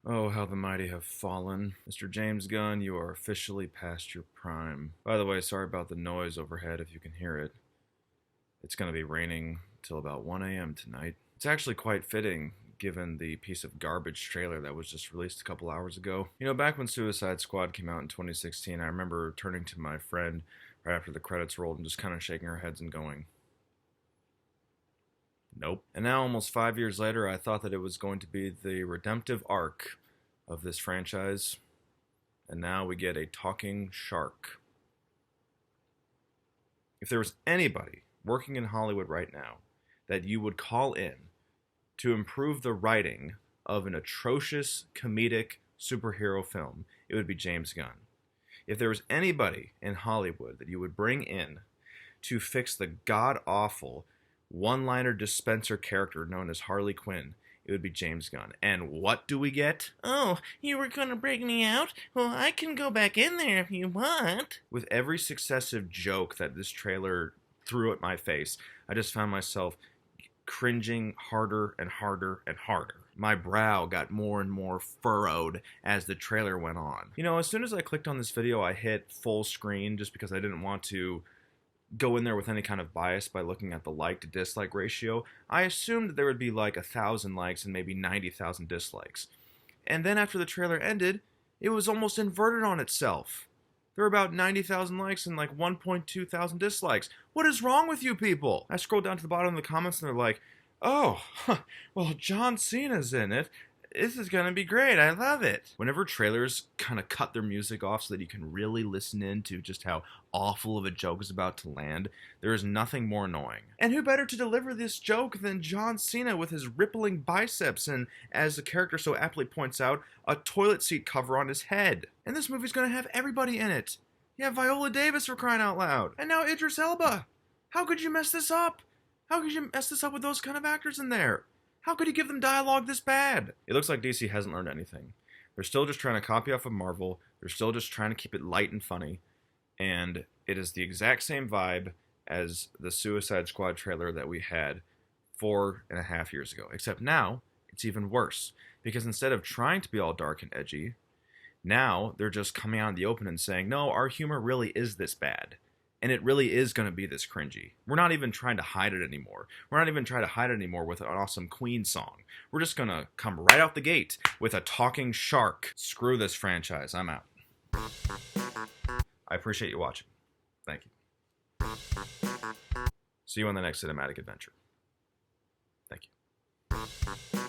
Oh, how the mighty have fallen. Mr. James Gunn, you are officially past your prime. By the way, sorry about the noise overhead if you can hear it. It's going to be raining till about 1 a.m. tonight. It's actually quite fitting given the piece of garbage trailer that was just released a couple hours ago. You know, back when Suicide Squad came out in 2016, I remember turning to my friend right after the credits rolled and just kind of shaking our heads and going, nope. And now, almost 5 years later, I thought that it was going to be the redemptive arc of this franchise, and now we get a talking shark. If there was anybody working in Hollywood right now that you would call in to improve the writing of an atrocious comedic superhero film, it would be James Gunn. If there was anybody in Hollywood that you would bring in to fix the god-awful one-liner dispenser character known as Harley Quinn, it would be James Gunn. And what do we get? Oh, you were gonna break me out? Well, I can go back in there if you want. With every successive joke that this trailer threw at my face, I just found myself cringing harder and harder and harder. My brow got more and more furrowed as the trailer went on. You know, as soon as I clicked on this video, I hit full screen just because I didn't want to go in there with any kind of bias by looking at the like to dislike ratio. I assumed that there would be like 1,000 likes and maybe 90,000 dislikes. And then after the trailer ended, it was almost inverted on itself. There were about 90,000 likes and like 1.2 thousand dislikes. What is wrong with you people? I scrolled down to the bottom of the comments and they're like, oh, well, John Cena's in it. This is gonna be great. I love it. Whenever trailers kind of cut their music off so that you can really listen in to just how awful of a joke is about to land, there is nothing more annoying. And who better to deliver this joke than John Cena with his rippling biceps and, as the character so aptly points out, a toilet seat cover on his head. And this movie's gonna have everybody in it. You have Viola Davis for crying out loud. And now Idris Elba. How could you mess this up? How could you mess this up with those kind of actors in there? How could you give them dialogue this bad? It looks like DC hasn't learned anything. They're still just trying to copy off of Marvel. They're still just trying to keep it light and funny. And it is the exact same vibe as the Suicide Squad trailer that we had 4.5 years ago. Except now, it's even worse. Because instead of trying to be all dark and edgy, now they're just coming out in the open and saying, no, our humor really is this bad. And it really is going to be this cringy. We're not even trying to hide it anymore. We're not even trying to hide it anymore with an awesome Queen song. We're just going to come right out the gate with a talking shark. Screw this franchise. I'm out. I appreciate you watching. Thank you. See you on the next cinematic adventure. Thank you.